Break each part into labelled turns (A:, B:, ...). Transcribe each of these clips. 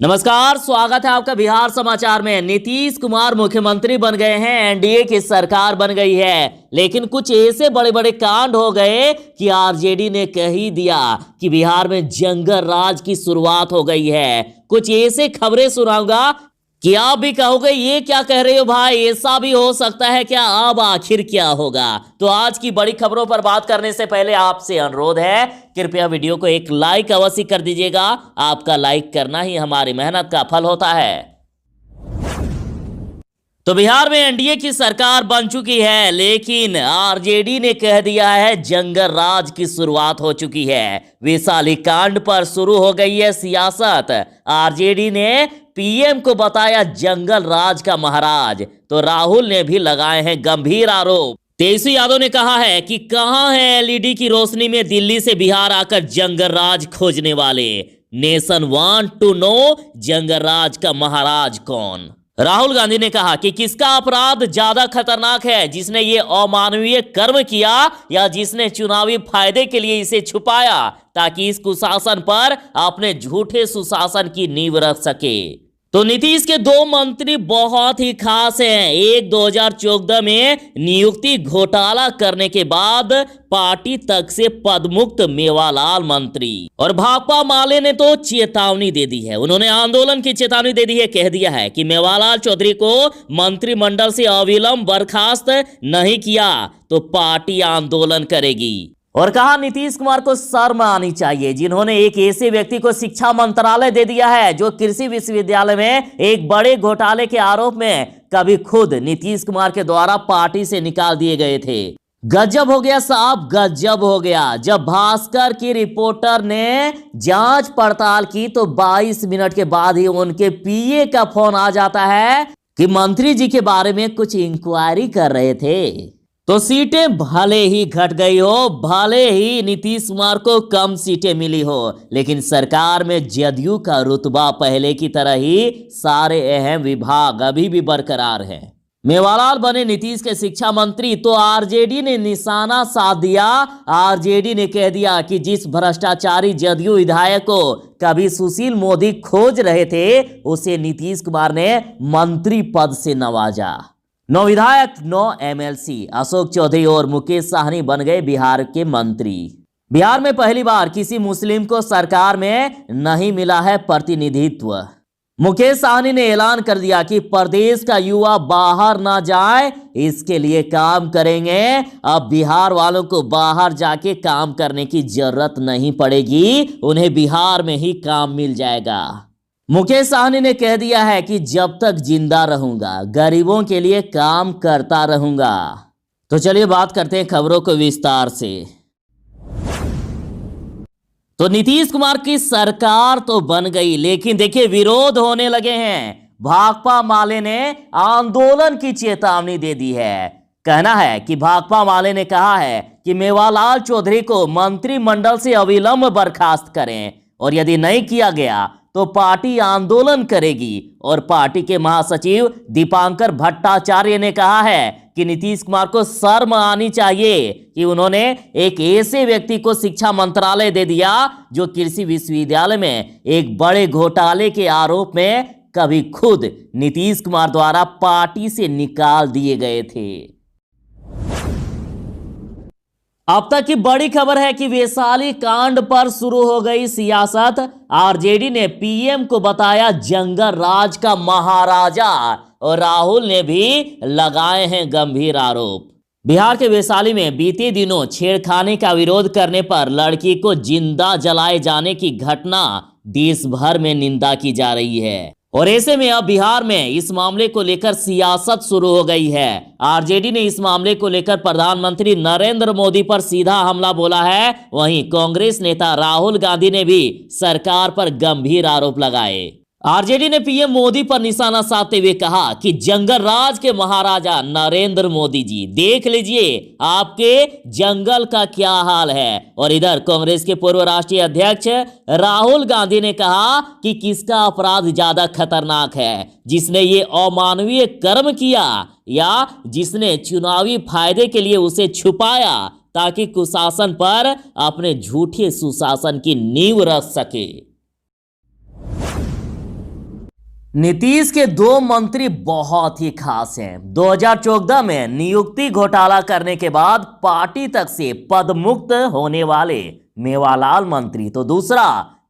A: नमस्कार, स्वागत है आपका बिहार समाचार में। नीतीश कुमार मुख्यमंत्री बन गए हैं, एनडीए की सरकार बन गई है, लेकिन कुछ ऐसे बड़े बड़े कांड हो गए कि आरजेडी ने कह ही दिया कि बिहार में जंगल राज की शुरुआत हो गई है। कुछ ऐसे खबरें सुनाऊंगा कि आप भी कहोगे ये क्या कह रहे हो भाई, ऐसा भी हो सकता है क्या? अब आखिर क्या होगा? तो आज की बड़ी खबरों पर बात करने से पहले आपसे अनुरोध है, कृपया वीडियो को एक लाइक अवश्य कर दीजिएगा। आपका लाइक करना ही हमारी मेहनत का फल होता है। तो बिहार में एनडीए की सरकार बन चुकी है, लेकिन आरजेडी ने कह दिया है जंगल राज की शुरुआत हो चुकी है। वैशाली कांड पर शुरू हो गई है सियासत। आरजेडी ने पीएम को बताया जंगल राज का महाराज, तो राहुल ने भी लगाए हैं गंभीर आरोप। तेजस्वी यादव ने कहा है कि कहां है एलईडी की रोशनी में दिल्ली से बिहार आकर जंगल राज खोजने वाले। नेशन वांट टू नो जंगल राज का महाराज कौन। राहुल गांधी ने कहा कि किसका अपराध ज्यादा खतरनाक है, जिसने ये अमानवीय कर्म किया या जिसने चुनावी फायदे के लिए इसे छुपाया ताकि इस कुशासन पर अपने झूठे सुशासन की नींव रख सके। तो नीतीश के दो मंत्री बहुत ही खास हैं। एक 2014 में नियुक्ति घोटाला करने के बाद पार्टी तक से पदमुक्त मेवालाल मंत्री, और भाकपा माले ने तो चेतावनी दे दी है। उन्होंने आंदोलन की चेतावनी दे दी है, कह दिया है कि मेवालाल चौधरी को मंत्रिमंडल से अविलंब बर्खास्त नहीं किया तो पार्टी आंदोलन करेगी। और कहा नीतीश कुमार को शर्म आनी चाहिए, जिन्होंने एक ऐसे व्यक्ति को शिक्षा मंत्रालय दे दिया है जो कृषि विश्वविद्यालय में एक बड़े घोटाले के आरोप में कभी खुद नीतीश कुमार के द्वारा पार्टी से निकाल दिए गए थे। गजब हो गया साहब, गजब हो गया। जब भास्कर की रिपोर्टर ने जांच पड़ताल की तो 22 मिनट के बाद ही उनके पीए का फोन आ जाता है कि मंत्री जी के बारे में कुछ इंक्वायरी कर रहे थे। तो सीटें भले ही घट गई हो, भले ही नीतीश कुमार को कम सीटें मिली हो, लेकिन सरकार में जदयू का रुतबा पहले की तरह ही सारे अहम विभाग अभी भी बरकरार हैं। मेवालाल बने नीतीश के शिक्षा मंत्री, तो आरजेडी ने निशाना साध दिया। आरजेडी ने कह दिया कि जिस भ्रष्टाचारी जदयू विधायक को कभी सुशील मोदी खोज रहे थे, उसे नीतीश कुमार ने मंत्री पद से नवाजा। 9 विधायक 9 एमएलसी अशोक चौधरी और मुकेश साहनी बन गए बिहार के मंत्री। बिहार में पहली बार किसी मुस्लिम को सरकार में नहीं मिला है प्रतिनिधित्व। मुकेश साहनी ने ऐलान कर दिया कि प्रदेश का युवा बाहर ना जाए, इसके लिए काम करेंगे। अब बिहार वालों को बाहर जाके काम करने की जरूरत नहीं पड़ेगी, उन्हें बिहार में ही काम मिल जाएगा। मुकेश साहनी ने कह दिया है कि जब तक जिंदा रहूंगा गरीबों के लिए काम करता रहूंगा। तो चलिए बात करते हैं खबरों को विस्तार से। तो नीतीश कुमार की सरकार तो बन गई, लेकिन देखिए विरोध होने लगे हैं। भाकपा माले ने आंदोलन की चेतावनी दे दी है। कहना है कि भाकपा माले ने कहा है कि मेवालाल चौधरी को मंत्रिमंडल से अविलंब बर्खास्त करें, और यदि नहीं किया गया तो पार्टी आंदोलन करेगी। और पार्टी के महासचिव दीपांकर भट्टाचार्य ने कहा है कि नीतीश कुमार को शर्म आनी चाहिए कि उन्होंने एक ऐसे व्यक्ति को शिक्षा मंत्रालय दे दिया जो कृषि विश्वविद्यालय में एक बड़े घोटाले के आरोप में कभी खुद नीतीश कुमार द्वारा पार्टी से निकाल दिए गए थे। अब तक की बड़ी खबर है कि वैशाली कांड पर शुरू हो गई सियासत। आरजेडी ने पीएम को बताया जंगल राज का महाराजा, और राहुल ने भी लगाए हैं गंभीर आरोप। बिहार के वैशाली में बीते दिनों छेड़खानी का विरोध करने पर लड़की को जिंदा जलाए जाने की घटना देश भर में निंदा की जा रही है, और ऐसे में अब बिहार में इस मामले को लेकर सियासत शुरू हो गई है। आरजेडी ने इस मामले को लेकर प्रधानमंत्री नरेंद्र मोदी पर सीधा हमला बोला है। वहीं कांग्रेस नेता राहुल गांधी ने भी सरकार पर गंभीर आरोप लगाए। आरजेडी ने पीएम मोदी पर निशाना साधते हुए कहा कि जंगल राज के महाराजा नरेंद्र मोदी जी, देख लीजिए आपके जंगल का क्या हाल है। और इधर कांग्रेस के पूर्व राष्ट्रीय अध्यक्ष राहुल गांधी ने कहा कि किसका अपराध ज्यादा खतरनाक है, जिसने ये अमानवीय कर्म किया या जिसने चुनावी फायदे के लिए उसे छुपाया ताकि कुशासन पर अपने झूठे सुशासन की नींव रख सके। नीतीश के दो मंत्री बहुत ही खास हैं। 2014 में नियुक्ति घोटाला करने के बाद पार्टी तक से पदमुक्त होने वाले मेवालाल मंत्री, तो दूसरा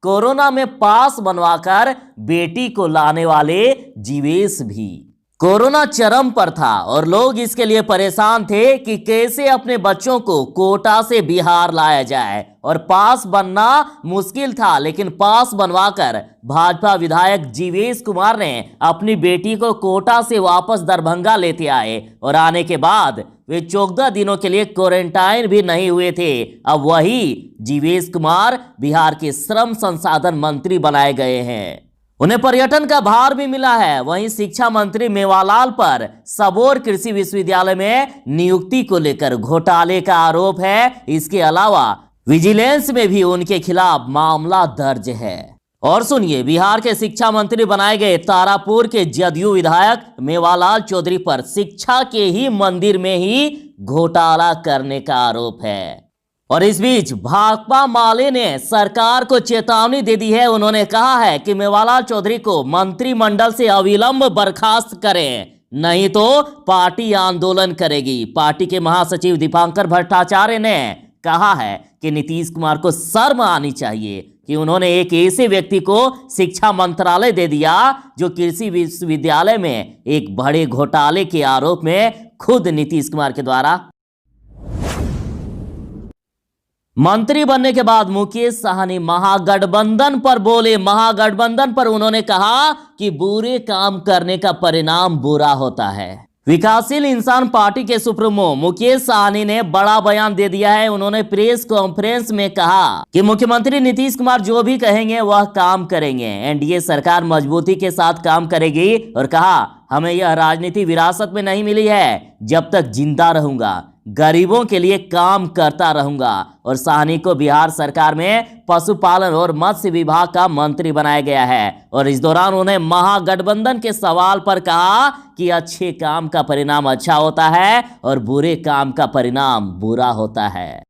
A: कोरोना में पास बनवाकर बेटी को लाने वाले जीवेश भी। कोरोना चरम पर था और लोग इसके लिए परेशान थे कि कैसे अपने बच्चों को कोटा से बिहार लाया जाए, और पास बनना मुश्किल था, लेकिन पास बनवाकर भाजपा विधायक जीवेश कुमार ने अपनी बेटी को कोटा से वापस दरभंगा लेते आए, और आने के बाद वे 14 दिनों के लिए क्वारंटाइन भी नहीं हुए थे। अब वही जीवेश कुमार बिहार के श्रम संसाधन मंत्री बनाए गए हैं। उन्हें पर्यटन का भार भी मिला है। वहीं शिक्षा मंत्री मेवालाल पर सबौर कृषि विश्वविद्यालय में नियुक्ति को लेकर घोटाले का आरोप है। इसके अलावा विजिलेंस में भी उनके खिलाफ मामला दर्ज है। और सुनिए, बिहार के शिक्षा मंत्री बनाए गए तारापुर के जदयू विधायक मेवालाल चौधरी पर शिक्षा के ही मंदिर में ही घोटाला करने का आरोप है। और इस बीच भाकपा माले ने सरकार को चेतावनी दे दी है। उन्होंने कहा है कि मेवालाल चौधरी को मंत्रिमंडल से अविलंब बर्खास्त करें, नहीं तो पार्टी आंदोलन करेगी। पार्टी के महासचिव दीपांकर भट्टाचार्य ने कहा है कि नीतीश कुमार को शर्म आनी चाहिए कि उन्होंने एक ऐसे व्यक्ति को शिक्षा मंत्रालय दे दिया जो कृषि विश्वविद्यालय में एक बड़े घोटाले के आरोप में खुद नीतीश कुमार के द्वारा। मंत्री बनने के बाद मुकेश साहनी महागठबंधन पर बोले। महागठबंधन पर उन्होंने कहा कि बुरे काम करने का परिणाम बुरा होता है। विकासशील इंसान पार्टी के सुप्रीमो मुकेश साहनी ने बड़ा बयान दे दिया है। उन्होंने प्रेस कॉन्फ्रेंस में कहा कि मुख्यमंत्री नीतीश कुमार जो भी कहेंगे वह काम करेंगे। एनडीए सरकार मजबूती के साथ काम करेगी, और कहा हमें यह राजनीति विरासत में नहीं मिली है। जब तक जिंदा रहूंगा गरीबों के लिए काम करता रहूंगा। और साहनी को बिहार सरकार में पशुपालन और मत्स्य विभाग का मंत्री बनाया गया है। और इस दौरान उन्हें महागठबंधन के सवाल पर कहा कि अच्छे काम का परिणाम अच्छा होता है और बुरे काम का परिणाम बुरा होता है।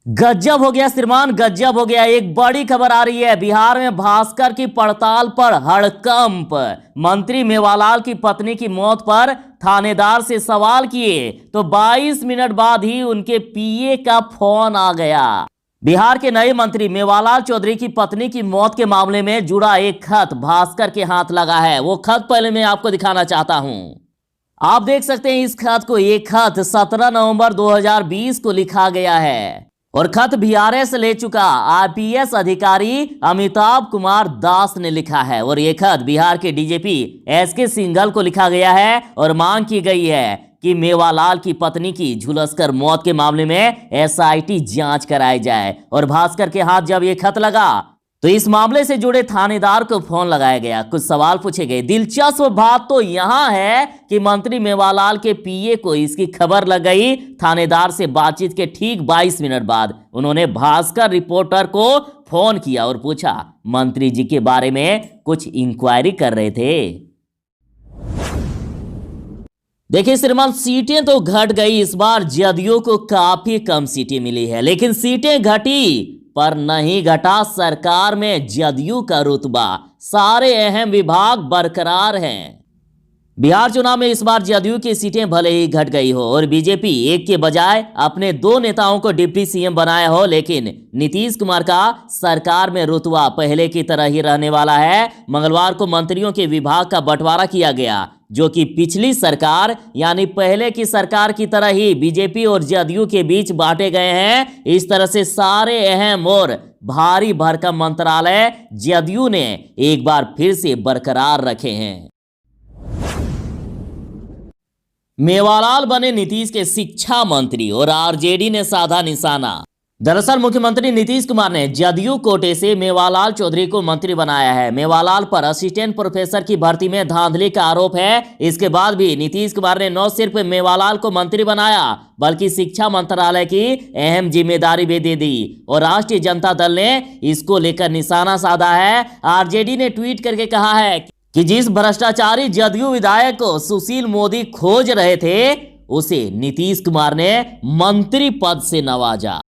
A: गजब हो गया श्रीमान, गजब हो गया। एक बड़ी खबर आ रही है। बिहार में भास्कर की पड़ताल पर हड़कंप। मंत्री मेवालाल की पत्नी की मौत पर थानेदार से सवाल किए तो 22 मिनट बाद ही उनके पीए का फोन आ गया। बिहार के नए मंत्री मेवालाल चौधरी की पत्नी की मौत के मामले में जुड़ा एक खत भास्कर के हाथ लगा है। वो खत पहले मैं आपको दिखाना चाहता हूं। आप देख सकते हैं इस खत को। ये खत 17 नवंबर 2020 को लिखा गया है और खत बीआरएस ले चुका आईपीएस अधिकारी अमिताभ कुमार दास ने लिखा है। और ये खत बिहार के डीजीपी एसके सिंघल को लिखा गया है और मांग की गई है कि मेवालाल की पत्नी की झुलसकर मौत के मामले में एसआईटी जांच कराई जाए। और भास्कर के हाथ जब ये खत लगा तो इस मामले से जुड़े थानेदार को फोन लगाया गया। कुछ सवाल पूछे गए। दिलचस्प बात तो यहां है कि मंत्री मेवालाल के पीए को इसकी खबर लग गई। थानेदार से बातचीत के ठीक 22 मिनट बाद उन्होंने भास्कर रिपोर्टर को फोन किया और पूछा, मंत्री जी के बारे में कुछ इंक्वायरी कर रहे थे। देखिए श्रीमान, सीटें तो घट गई। इस बार जदयू को काफी कम सीटें मिली है, लेकिन सीटें घटी पर नहीं घटा सरकार में जदयू का रुतबा। सारे अहम विभाग बरकरार हैं। बिहार चुनाव में इस बार जदयू की सीटें भले ही घट गई हो और बीजेपी एक के बजाय अपने 2 नेताओं को डिप्टी सीएम बनाया हो, लेकिन नीतीश कुमार का सरकार में रुतबा पहले की तरह ही रहने वाला है। मंगलवार को मंत्रियों के विभाग का बंटवारा किया गया, जो कि पिछली सरकार यानी पहले की सरकार की तरह ही बीजेपी और जदयू के बीच बांटे गए हैं। इस तरह से सारे अहम और भारी भरकम मंत्रालय जदयू ने एक बार फिर से बरकरार रखे हैं। मेवालाल बने नीतीश के शिक्षा मंत्री और आरजेडी ने साधा निशाना। दरअसल मुख्यमंत्री नीतीश कुमार ने जदयू कोटे से मेवालाल चौधरी को मंत्री बनाया है। मेवालाल पर असिस्टेंट प्रोफेसर की भर्ती में धांधली का आरोप है। इसके बाद भी नीतीश कुमार ने न सिर्फ मेवालाल को मंत्री बनाया बल्कि शिक्षा मंत्रालय की अहम जिम्मेदारी भी दे दी और राष्ट्रीय जनता दल ने इसको लेकर निशाना साधा है। आरजेडी ने ट्वीट करके कहा है कि जिस भ्रष्टाचारी जदयू विधायक को सुशील मोदी खोज रहे थे उसे नीतीश कुमार ने मंत्री पद से नवाजा।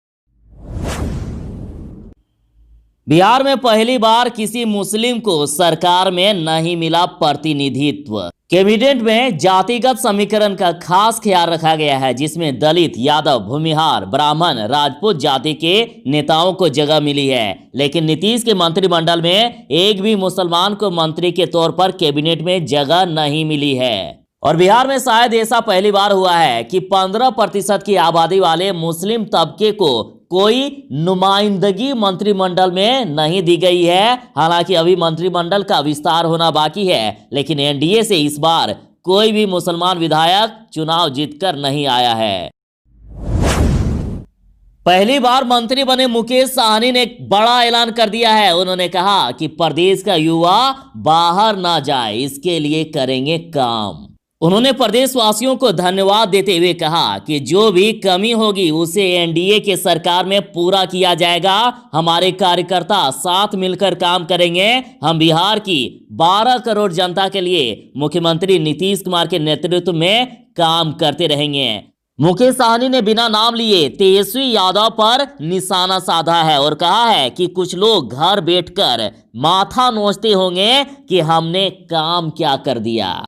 A: बिहार में पहली बार किसी मुस्लिम को सरकार में नहीं मिला प्रतिनिधित्व। कैबिनेट में जातिगत समीकरण का खास ख्याल रखा गया है, जिसमें दलित, यादव, भूमिहार, ब्राह्मण, राजपूत जाति के नेताओं को जगह मिली है। लेकिन नीतीश के मंत्रिमंडल में एक भी मुसलमान को मंत्री के तौर पर कैबिनेट में जगह नहीं मिली है। और बिहार में शायद ऐसा पहली बार हुआ है कि 15% की आबादी वाले मुस्लिम तबके को कोई नुमाइंदगी मंत्रिमंडल में नहीं दी गई है। हालांकि अभी मंत्रिमंडल का विस्तार होना बाकी है, लेकिन एनडीए से इस बार कोई भी मुसलमान विधायक चुनाव जीतकर नहीं आया है। पहली बार मंत्री बने मुकेश साहनी ने एक बड़ा ऐलान कर दिया है। उन्होंने कहा कि प्रदेश का युवा बाहर ना जाए, इसके लिए करेंगे काम। उन्होंने प्रदेशवासियों को धन्यवाद देते हुए कहा कि जो भी कमी होगी उसे एनडीए के सरकार में पूरा किया जाएगा। हमारे कार्यकर्ता साथ मिलकर काम करेंगे। हम बिहार की 12 करोड़ जनता के लिए मुख्यमंत्री नीतीश कुमार के नेतृत्व में काम करते रहेंगे। मुकेश साहनी ने बिना नाम लिए तेजस्वी यादव पर निशाना साधा है और कहा है कि कुछ लोग घर बैठकर माथा नोचते होंगे कि हमने काम क्या कर दिया।